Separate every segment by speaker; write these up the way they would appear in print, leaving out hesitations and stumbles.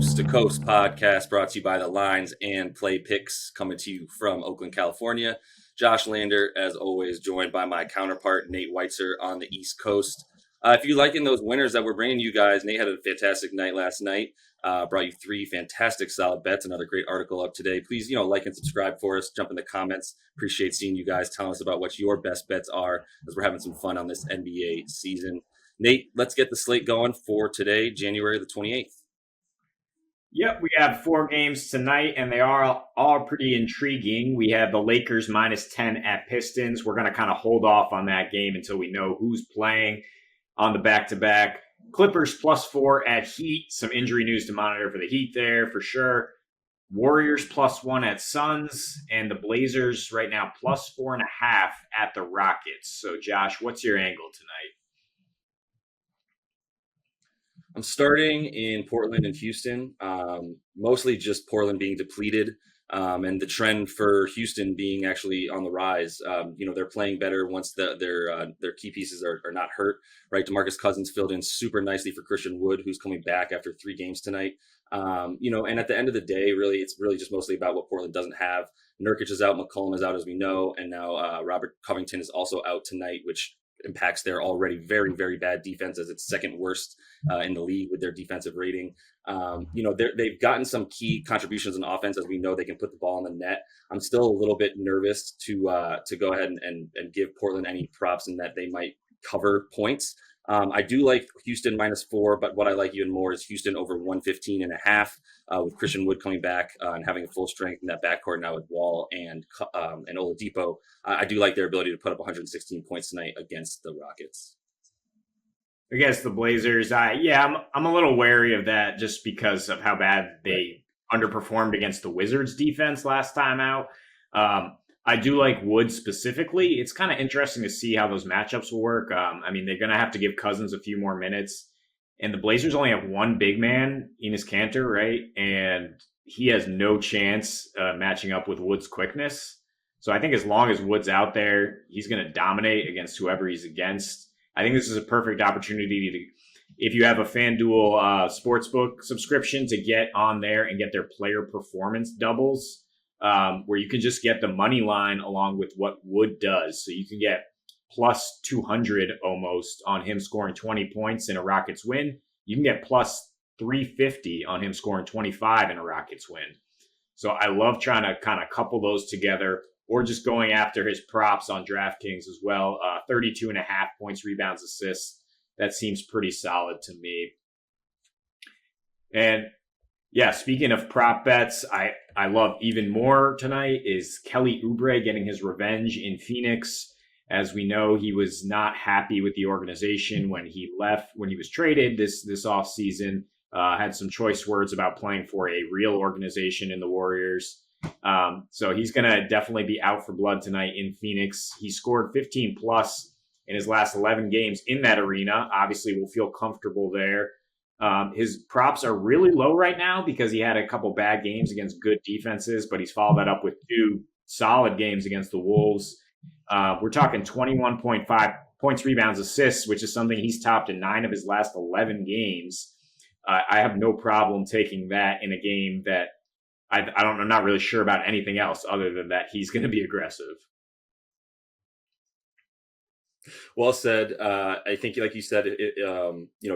Speaker 1: Coast to Coast podcast brought to you by the Lines and Play Picks, coming to you from Oakland, California. Josh Lander, as always, joined by my counterpart, Nate Weitzer, on the East Coast. If you're liking those winners that we're bringing you guys, Nate had a fantastic night last night. Brought you 3 fantastic solid bets. Another great article up today. Please, like and subscribe for us. Jump in the comments. Appreciate seeing you guys telling us about what your best bets are, as we're having some fun on this NBA season. Nate, let's get the slate going for today, January the 28th.
Speaker 2: Yep, we have 4 games tonight, and they are all pretty intriguing. We have the Lakers -10 at Pistons. We're going to kind of hold off on that game until we know who's playing on the back-to-back. Clippers +4 at Heat. Some injury news to monitor for the Heat there for sure. Warriors +1 at Suns, and the Blazers right now +4.5 at the Rockets. So, Josh, what's your angle tonight?
Speaker 1: I'm starting in Portland and Houston, mostly just Portland being depleted, and the trend for Houston being actually on the rise. They're playing better once their key pieces are not hurt, right? DeMarcus Cousins filled in super nicely for Christian Wood, who's coming back after 3 games tonight. And at the end of the day, it's really just mostly about what Portland doesn't have. Nurkic is out, McCollum is out, as we know, and now Robert Covington is also out tonight, which impacts their already very, very bad defense, as it's second worst in the league with their defensive rating. They've gotten some key contributions in offense, as we know they can put the ball in the net. I'm still a little bit nervous to go ahead and give Portland any props in that they might cover points. I do like Houston -4, but what I like even more is Houston over 115.5 with Christian Wood coming back and having a full strength in that backcourt now with Wall and Oladipo. I do like their ability to put up 116 points tonight against the Rockets.
Speaker 2: Against the Blazers, I'm a little wary of that just because of how bad they underperformed against the Wizards defense last time out. I do like Wood specifically. It's kind of interesting to see how those matchups will work. They're going to have to give Cousins a few more minutes. And the Blazers only have one big man, Enes Kanter, right? And he has no chance matching up with Wood's quickness. So I think as long as Wood's out there, he's going to dominate against whoever he's against. I think this is a perfect opportunity to, if you have a FanDuel sportsbook subscription, to get on there and get their player performance doubles. Where you can just get the money line along with what Wood does. So you can get +200 almost on him scoring 20 points in a Rockets win. You can get +350 on him scoring 25 in a Rockets win. So I love trying to kind of couple those together, or just going after his props on DraftKings as well. 32.5 points, rebounds, assists. That seems pretty solid to me. And yeah, speaking of prop bets, I love even more tonight is Kelly Oubre getting his revenge in Phoenix. As we know, he was not happy with the organization when he left, when he was traded this offseason. Had some choice words about playing for a real organization in the Warriors. So he's going to definitely be out for blood tonight in Phoenix. He scored 15 plus in his last 11 games in that arena. Obviously, will feel comfortable there. His props are really low right now because he had a couple bad games against good defenses, but he's followed that up with 2 solid games against the Wolves. We're talking 21.5 points, rebounds, assists, which is something he's topped in 9 of his last 11 games. I have no problem taking that in a game that I'm not really sure about anything else other than that he's going to be aggressive.
Speaker 1: Well said. I think, like you said,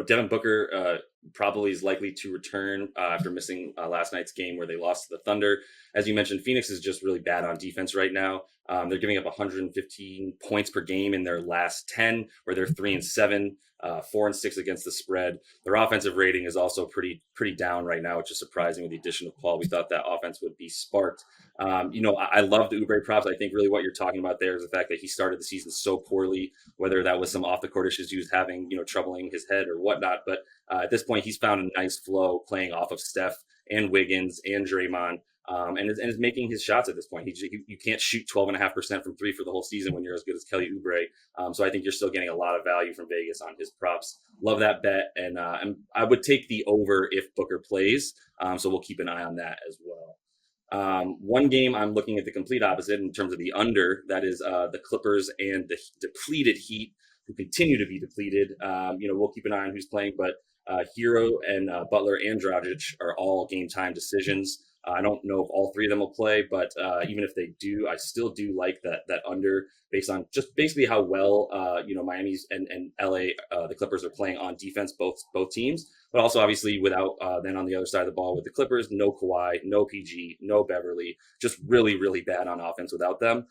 Speaker 1: Devin Booker probably is likely to return after missing last night's game where they lost to the Thunder. As you mentioned, Phoenix is just really bad on defense right now. They're giving up 115 points per game in their last 10, where they're 3-7, 4-6 against the spread. Their offensive rating is also pretty down right now, which is surprising with the addition of Paul. We thought that offense would be sparked. I love the Oubre props. I think really what you're talking about there is the fact that he started the season so poorly, whether that was some off the court issues he was having, troubling his head or whatnot. But at this point, he's found a nice flow playing off of Steph and Wiggins and Draymond. And is making his shots at this point. You can't shoot 12.5% from 3 for the whole season when you're as good as Kelly Oubre. So I think you're still getting a lot of value from Vegas on his props. Love that bet, and I would take the over if Booker plays. So we'll keep an eye on that as well. One game I'm looking at the complete opposite in terms of the under. That is the Clippers and the depleted Heat. who continue to be depleted. We'll keep an eye on who's playing, but Hero and Butler and Dragic are all game time decisions. I don't know if all three of them will play, but even if they do, I still do like that under based on just basically how well Miami's and LA the Clippers are playing on defense, both teams, but also obviously without then on the other side of the ball with the Clippers, no Kawhi, no PG, no Beverly, just really really bad on offense without them.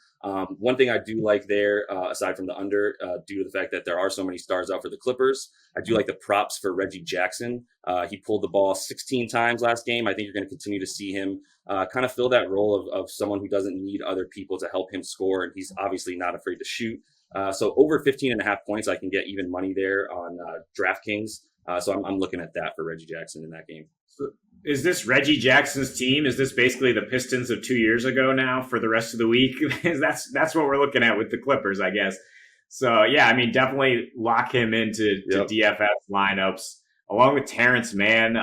Speaker 1: One thing I do like there, aside from the under, due to the fact that there are so many stars out for the Clippers, I do like the props for Reggie Jackson. He pulled the ball 16 times last game. I think you're going to continue to see him kind of fill that role of someone who doesn't need other people to help him score. And he's obviously not afraid to shoot. So over 15.5 points, I can get even money there on DraftKings. So I'm looking at that for Reggie Jackson in that game.
Speaker 2: So is this Reggie Jackson's team? Is this basically the Pistons of 2 years ago now for the rest of the week? That's what we're looking at with the Clippers, I guess. So, yeah, I mean, definitely lock him into DFS lineups, along with Terrence Mann,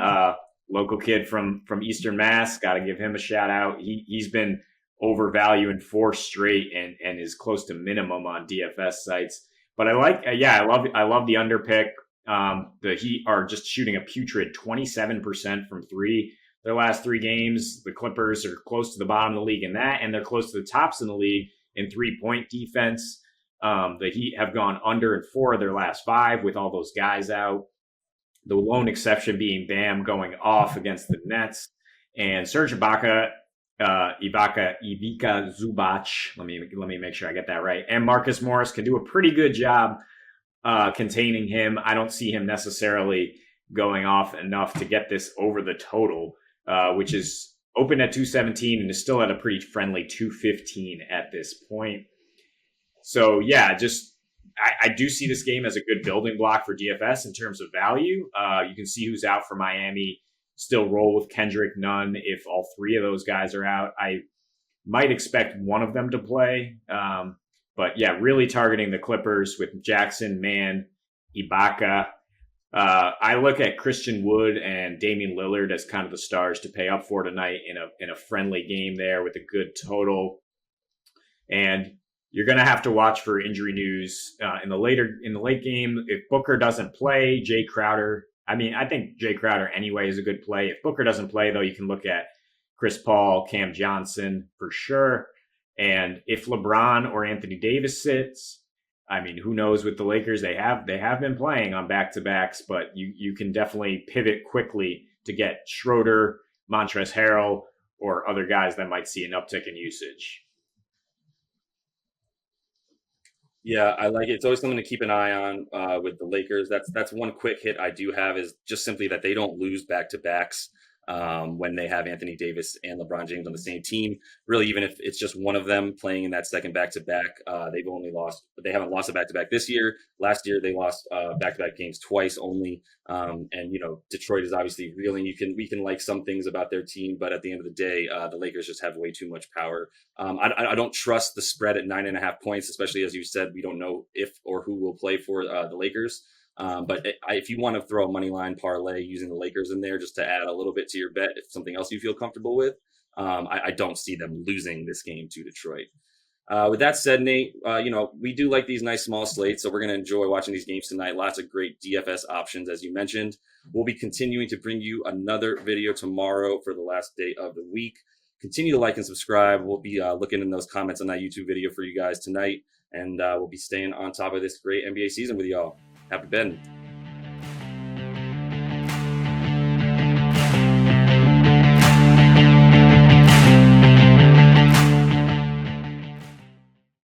Speaker 2: local kid from Eastern Mass. Got to give him a shout out. He's been overvalued in 4 straight and is close to minimum on DFS sites. But I love the under pick. The Heat are just shooting a putrid 27% from 3 their last 3 games. The Clippers are close to the bottom of the league in that, and they're close to the tops in the league in 3-point defense. The Heat have gone under in 4 of their last 5 with all those guys out. The lone exception being Bam going off against the Nets, and Serge Ibaka, Ivica Zubac. Let me make sure I get that right. And Marcus Morris can do a pretty good job containing him. I don't see him necessarily going off enough to get this over the total, which is open at 217 and is still at a pretty friendly 215 at this point. So yeah, I do see this game as a good building block for DFS in terms of value. You can see who's out for Miami. Still roll with Kendrick Nunn if all 3 of those guys are out. I might expect one of them to play. But yeah, really targeting the Clippers with Jackson, Mann, Ibaka. I look at Christian Wood and Damian Lillard as kind of the stars to pay up for tonight in a friendly game there with a good total. And you're going to have to watch for injury news in the late game. If Booker doesn't play, Jay Crowder. I mean, I think Jay Crowder anyway is a good play. If Booker doesn't play, though, you can look at Chris Paul, Cam Johnson for sure. And if LeBron or Anthony Davis sits, I mean, who knows with the Lakers? They have been playing on back-to-backs, but you can definitely pivot quickly to get Schroeder, Montrezl Harrell, or other guys that might see an uptick in usage.
Speaker 1: Yeah, I like it. It's always something to keep an eye on with the Lakers. That's one quick hit I do have is just simply that they don't lose back-to-backs when they have Anthony Davis and LeBron James on the same team. Really, even if it's just one of them playing in that second back-to-back, they haven't lost a back-to-back this year. Last year, they lost back-to-back games twice only. And Detroit is obviously reeling. We can like some things about their team, but at the end of the day, the Lakers just have way too much power. I don't trust the spread at 9.5 points, especially as you said, we don't know if or who will play for the Lakers. But if you want to throw a money line parlay using the Lakers in there just to add a little bit to your bet, if something else you feel comfortable with, I don't see them losing this game to Detroit. With that said, Nate, we do like these nice small slates, so we're going to enjoy watching these games tonight. Lots of great DFS options, as you mentioned. We'll be continuing to bring you another video tomorrow for the last day of the week. Continue to like and subscribe. We'll be looking in those comments on that YouTube video for you guys tonight, and we'll be staying on top of this great NBA season with y'all. Happy betting.